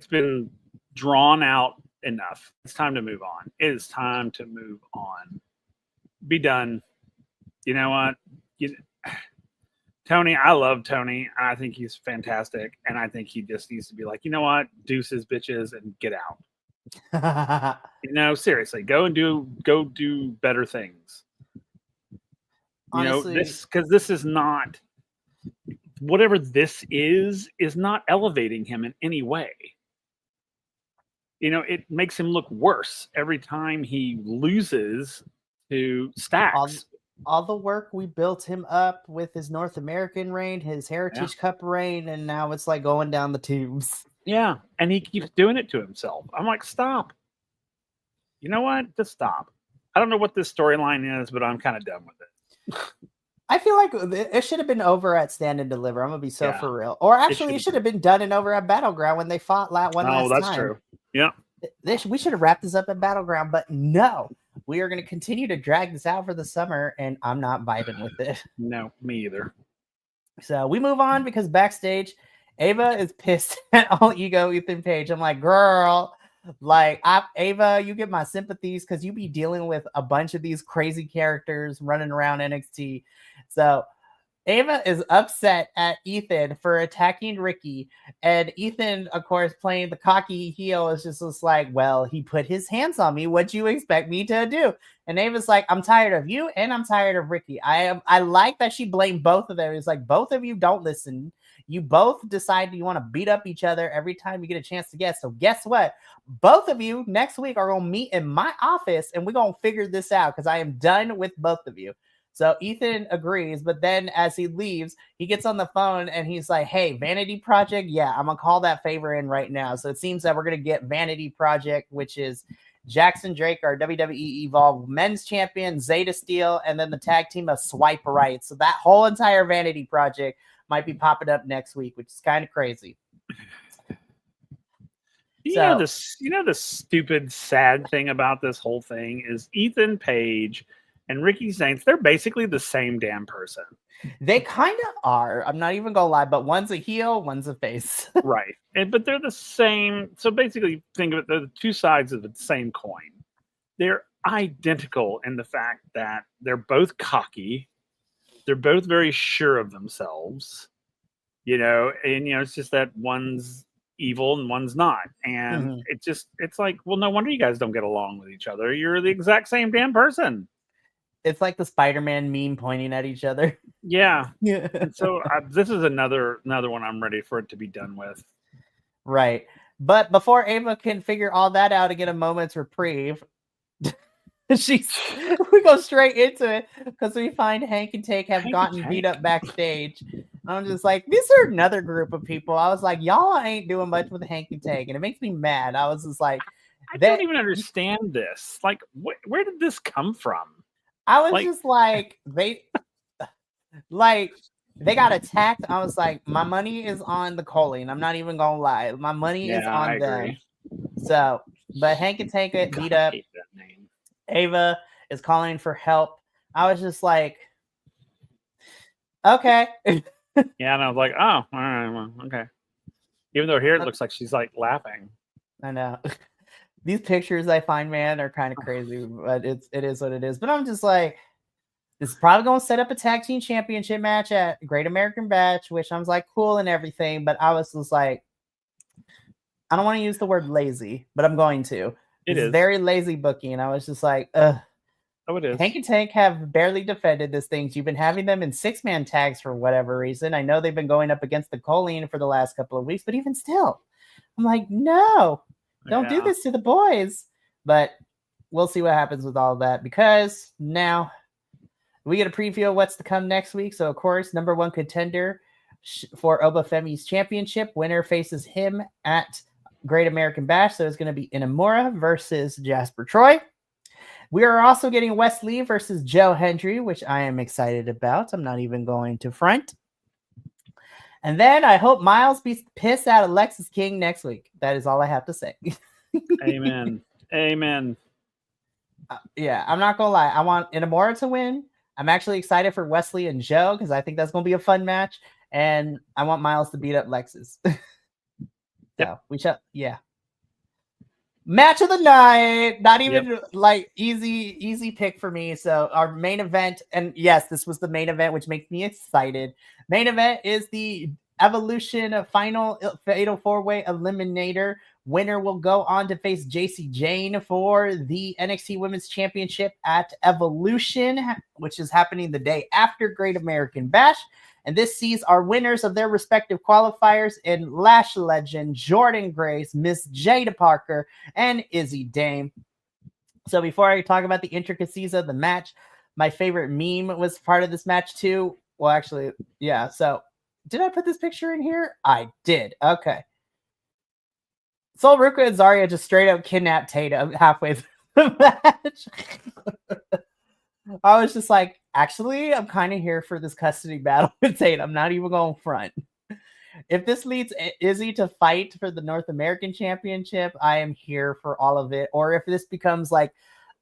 been drawn out enough. It's time to move on. It is time to move on. Be done. You know what? Tony, I love Tony. I think he's fantastic. And I think he just needs to be like, you know what? Deuces, bitches, and get out. Seriously, go do better things. Honestly, this is not, whatever this is not elevating him in any way. It makes him look worse every time he loses to Stax. All the work we built him up with his North American reign, his Heritage Cup reign, and now it's like going down the tubes. Yeah, and he keeps doing it to himself. I'm like, stop. You know what? Just stop. I don't know what this storyline is, but I'm kind of done with it. I feel like it should have been over at Stand and Deliver. I'm going to be for real. Or actually, it should have been done and over at Battleground when they fought last time. Oh, that's true. Yeah. We should have wrapped this up at Battleground, but no. We are going to continue to drag this out for the summer, and I'm not vibing with it. No, me either. So we move on because backstage, Ava is pissed at All Ego Ethan Page. I'm like, girl, Ava, you get my sympathies because you be dealing with a bunch of these crazy characters running around NXT. So Ava is upset at Ethan for attacking Ricky. And Ethan, of course, playing the cocky heel is just like, well, he put his hands on me. What do you expect me to do? And Ava's like, I'm tired of you and I'm tired of Ricky. I like that she blamed both of them. It's like, both of you don't listen. You both decide you want to beat up each other every time you get a chance to guess. So guess what? Both of you next week are going to meet in my office and we're going to figure this out because I am done with both of you. So Ethan agrees, but then as he leaves, he gets on the phone and he's like, hey, Vanity Project, yeah, I'm going to call that favor in right now. So it seems that we're going to get Vanity Project, which is Jackson Drake, our WWE Evolve Men's Champion, Zeta Steel, and then the tag team of Swipe Right. So that whole entire Vanity Project might be popping up next week, which is kind of crazy. The stupid, sad thing about this whole thing is Ethan Page and Ricky Saints, they're basically the same damn person. They kind of are. I'm not even gonna lie, but one's a heel, one's a face. Right. But they're the same. So basically, think of it, they're the two sides of the same coin. They're identical in the fact that they're both cocky. They're both very sure of themselves, and it's just that one's evil and one's not. And it's like, well, no wonder you guys don't get along with each other. You're the exact same damn person. It's like the Spider-Man meme pointing at each other. Yeah. And so this is another one I'm ready for it to be done with. Right. But before Ava can figure all that out and get a moment's reprieve, we go straight into it because we find Hank and Take have gotten beat up backstage. I'm just like, these are another group of people. I was like, y'all ain't doing much with Hank and Take, and it makes me mad. I was just like, I don't even understand this. Like, where did this come from? I was just like, they got attacked. I was like, my money is on the Colleen. I'm not even gonna lie. My money is on them. So, but Hank and Take get beat up. Ava is calling for help. I was just like, okay. Yeah, and I was like, oh, all right, well, okay. Even though here it looks like she's like laughing. I know. These pictures I find, man, are kind of crazy, but it is what it is. But I'm just like, this is probably going to set up a tag team championship match at Great American Bash, which I was like, cool and everything. But I was just like, I don't want to use the word lazy, but I'm going to. It's very lazy booking. And I was just like, ugh. Oh, it is. Hank and Tank have barely defended this thing. You've been having them in 6-man tags for whatever reason. I know they've been going up against the Colleen for the last couple of weeks, but even still, I'm like, no, don't do this to the boys. But we'll see what happens with all of that, because now we get a preview of what's to come next week. So, of course, number one contender for Obafemi's championship. Winner faces him at Great American Bash. So it's going to be Inamura versus Jasper Troy. We are also getting Wesley versus Joe Hendry, which I am excited about. I'm not even going to front. And then I hope Miles be pissed out of Lexus King next week. That is all I have to say. Amen. Amen. Yeah, I'm not going to lie. I want Inamura to win. I'm actually excited for Wesley and Joe because I think that's going to be a fun match. And I want Miles to beat up Lexus. So we shall, yeah. Match of the night, not even like easy pick for me. So our main event, and yes, this was the main event, which makes me excited. Main event is the Evolution final Fatal 4-Way Eliminator. Winner will go on to face JC Jane for the NXT Women's Championship at Evolution, which is happening the day after Great American Bash. And this sees our winners of their respective qualifiers in Lash Legend, Jordan Grace, Miss Jada Parker, and Izzy Dame. So before I talk about the intricacies of the match, my favorite meme was part of this match too. Well, actually, yeah. So did I put this picture in here? I did. Okay. Sol Ruka and Zarya just straight up kidnapped Tatum halfway through the match. I was just like, actually, I'm kind of here for this custody battle with Tate. I'm not even going front. If this leads Izzy to fight for the North American Championship, I am here for all of it. Or if this becomes like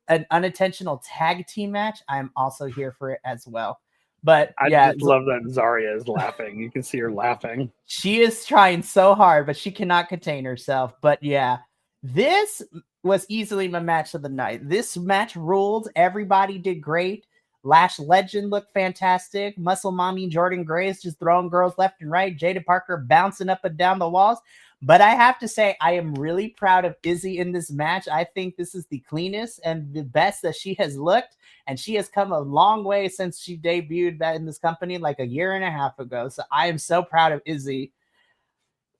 an unintentional tag team match, I'm also here for it as well. But I just love that Zarya is laughing. You can see her laughing. She is trying so hard, but she cannot contain herself. But yeah, this was easily my match of the night. This match ruled. Everybody did great. Lash Legend looked fantastic. Muscle Mommy Jordan Grace just throwing girls left and right. Jada Parker bouncing up and down the walls. But I have to say, I am really proud of Izzy in this match. I think this is the cleanest and the best that she has looked. And she has come a long way since she debuted that in this company like a year and a half ago. So I am so proud of Izzy.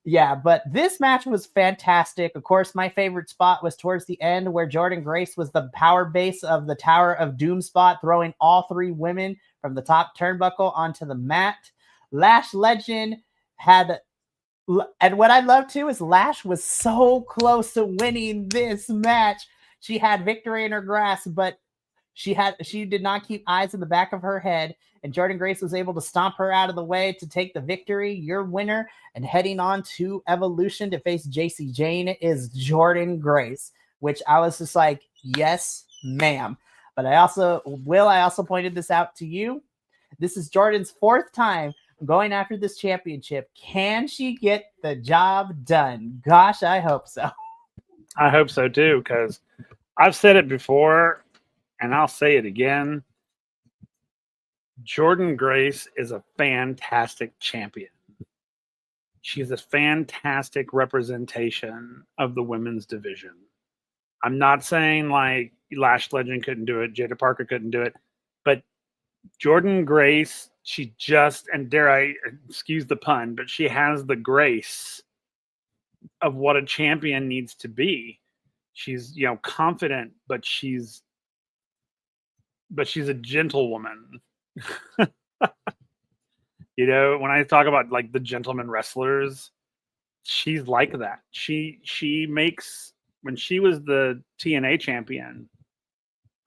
Yeah, but this match was fantastic. Of course, my favorite spot was towards the end where Jordan Grace was the power base of the Tower of Doom spot, throwing all three women from the top turnbuckle onto the mat. Lash Legend had, and what I love too is Lash was so close to winning this match. She had victory in her grasp, but she did not keep eyes in the back of her head, and Jordan Grace was able to stomp her out of the way to take the victory. Your winner and heading on to Evolution to face JC Jane is Jordan Grace, which I was just like, yes, ma'am. But I also pointed this out to you. This is Jordan's 4th time going after this championship. Can she get the job done? Gosh, I hope so. I hope so too, because I've said it before and I'll say it again. Jordan Grace is a fantastic champion. She's a fantastic representation of the women's division. I'm not saying like Lash Legend couldn't do it, Jada Parker couldn't do it, but Jordan Grace, she just, and dare I excuse the pun, but she has the grace of what a champion needs to be. She's, confident, but she's a gentlewoman. When I talk about like the gentleman wrestlers, she's like that. She makes, when she was the TNA champion,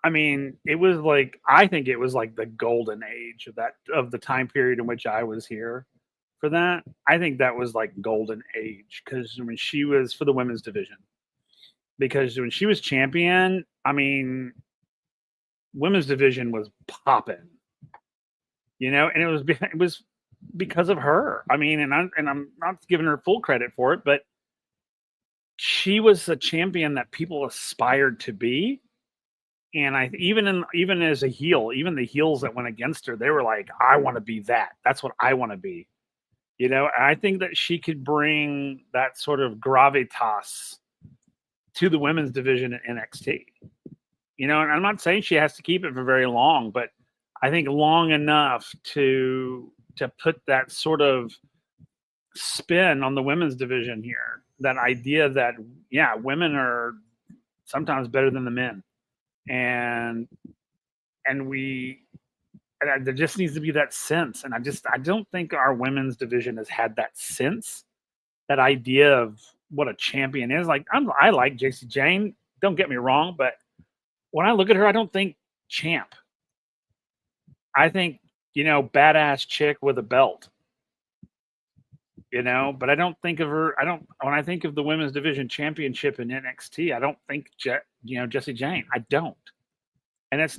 I mean, it was like, I think it was like the golden age of the time period in which I was here for that. I think that was like golden age, because when she was for the women's division, because when she was champion, I mean, women's division was popping, and it was because of her. I mean, and I'm not giving her full credit for it, but she was a champion that people aspired to be. And even as a heel, even the heels that went against her, they were like, I want to be that. That's what I want to be. I think that she could bring that sort of gravitas to the women's division at NXT. And I'm not saying she has to keep it for very long, but I think long enough to put that sort of spin on the women's division here. That idea that, yeah, women are sometimes better than the men. And there just needs to be that sense. And I don't think our women's division has had that sense, that idea of what a champion is. Like, I like JC Jane, don't get me wrong, but when I look at her, I don't think champ. I think, badass chick with a belt, but I don't think of her. When I think of the women's division championship in NXT, I don't think, Jessie Jane. I don't. And that's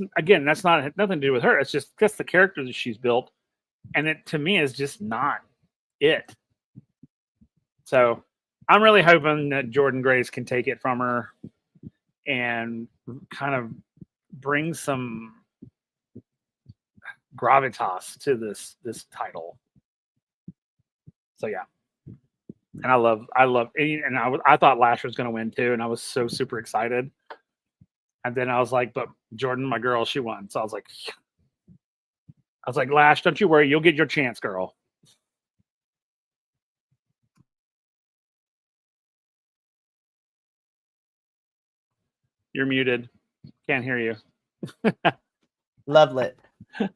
not nothing to do with her. It's just the character that she's built. And it, to me, is just not it. So I'm really hoping that Jordan Grace can take it from her and kind of bring some gravitas to this title. So yeah. And I love, and I thought Lash was going to win too, and I was so super excited. And then I was like, but Jordan, my girl, she won. So I was like, Lash, don't you worry, you'll get your chance, girl. You're muted. Can't hear you. Lovelet.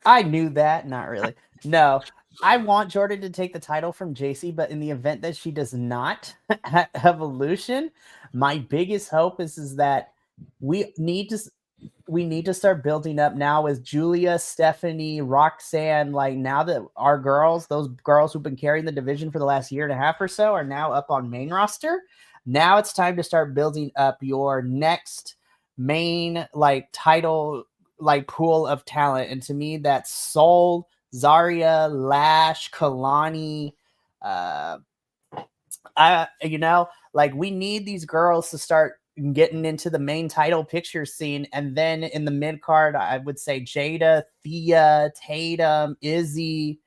I knew that. Not really. No. I want Jordan to take the title from JC, but in the event that she does not at Evolution, my biggest hope is that we need to start building up now with Julia, Stephanie, Roxanne. Like, now that our girls, those girls who've been carrying the division for the last year and a half or so, are now up on main roster. Now it's time to start building up your next main title pool of talent. And to me, that's Soul, Zarya, Lash, Kalani. We need these girls to start getting into the main title picture scene. And then in the mid card, I would say Jada, Thea, Tatum, Izzy.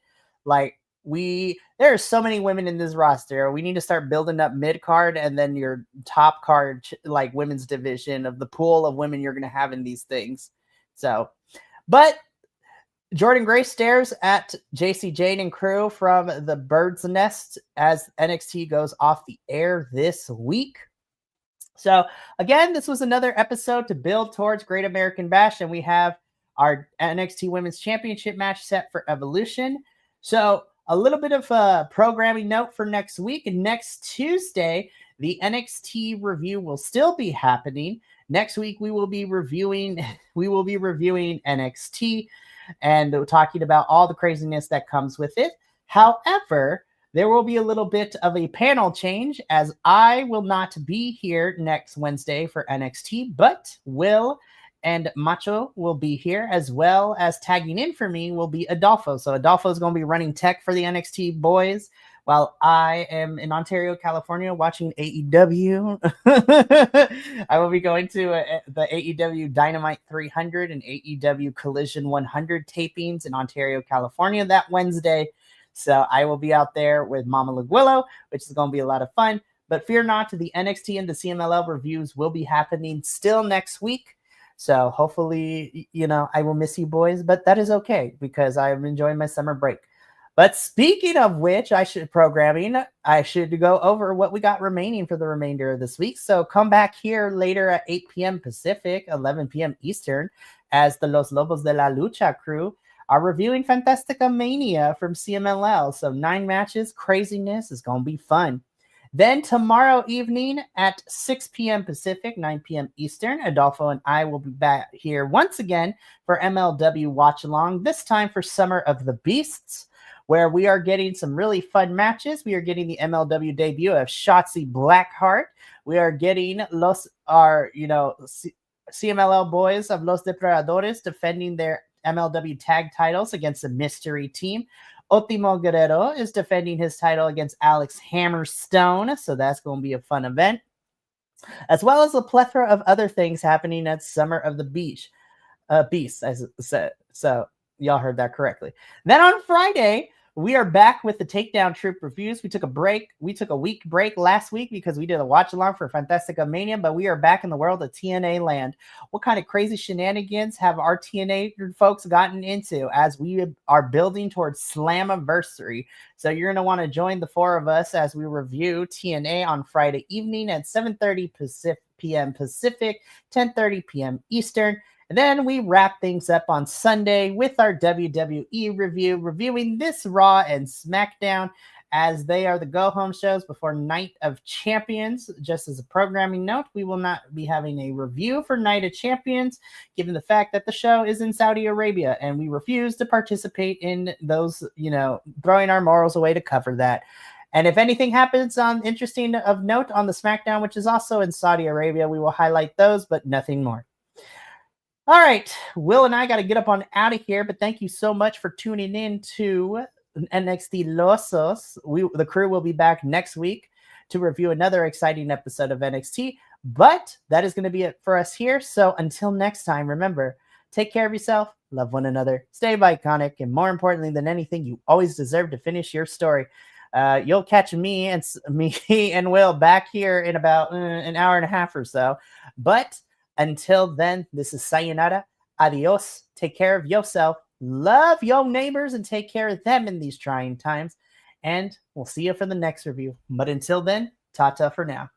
There are so many women in this roster. We need to start building up mid card and then your top card, women's division of the pool of women you're going to have in these things. So, but Jordan Grace stares at JC Jane and crew from the bird's nest as NXT goes off the air this week. So again, this was another episode to build towards Great American Bash, and we have our NXT Women's Championship match set for Evolution. So a little bit of a programming note for next week. Next Tuesday, the NXT review will still be happening. Next week, we will be reviewing NXT and talking about all the craziness that comes with it. However, there will be a little bit of a panel change, as I will not be here next Wednesday for NXT, but will and Macho will be here, as well as tagging in for me will be Adolfo. So Adolfo is going to be running tech for the NXT boys, while I am in Ontario, California, watching AEW. I will be going to the AEW Dynamite 300 and AEW Collision 100 tapings in Ontario, California that Wednesday. So I will be out there with Mama Laguillo, which is going to be a lot of fun. But fear not, the NXT and the CMLL reviews will be happening still next week. So hopefully, I will miss you boys, but that is okay because I'm enjoying my summer break. But speaking of which, I should go over what we got remaining for the remainder of this week. So come back here later at 8 p.m. Pacific, 11 p.m. Eastern, as the Los Lobos de la Lucha crew are reviewing Fantastica Mania from CMLL. So 9 matches, craziness is going to be fun. Then tomorrow evening at 6 p.m. Pacific, 9 p.m. Eastern, Adolfo and I will be back here once again for MLW Watch Along, this time for Summer of the Beasts, where we are getting some really fun matches. We are getting the MLW debut of Shotzi Blackheart. We are getting CMLL boys of Los Depredadores defending their MLW tag titles against a mystery team. Ultimo Guerrero is defending his title against Alex Hammerstone, so that's going to be a fun event, as well as a plethora of other things happening at Summer of the Beasts, as I said. So y'all heard that correctly. Then on Friday, we are back with the Takedown Troop reviews. We took a break. We took a week break last week because we did a watch along for Fantastica Mania, but we are back in the world of TNA land. What kind of crazy shenanigans have our TNA folks gotten into as we are building towards Slammiversary? So you're going to want to join the 4 of us as we review TNA on Friday evening at 7:30 p.m. Pacific, 10:30 p.m. Eastern. And then we wrap things up on Sunday with our WWE review, reviewing this Raw and SmackDown as they are the go-home shows before Night of Champions. Just as a programming note, we will not be having a review for Night of Champions, given the fact that the show is in Saudi Arabia, and we refuse to participate in those, throwing our morals away to cover that. And if anything happens interesting of note on the SmackDown, which is also in Saudi Arabia, we will highlight those, but nothing more. All right, Will and I got to get up on out of here, but thank you so much for tuning in to NXTilosos. The crew will be back next week to review another exciting episode of NXT, but that is going to be it for us here. So until next time, remember, take care of yourself, love one another, stay iconic, and more importantly than anything, you always deserve to finish your story. You'll catch me and Will back here in about an hour and a half or so, but until then, this is sayonara, adios, take care of yourself, love your neighbors, and take care of them in these trying times. And we'll see you for the next review. But until then, ta-ta for now.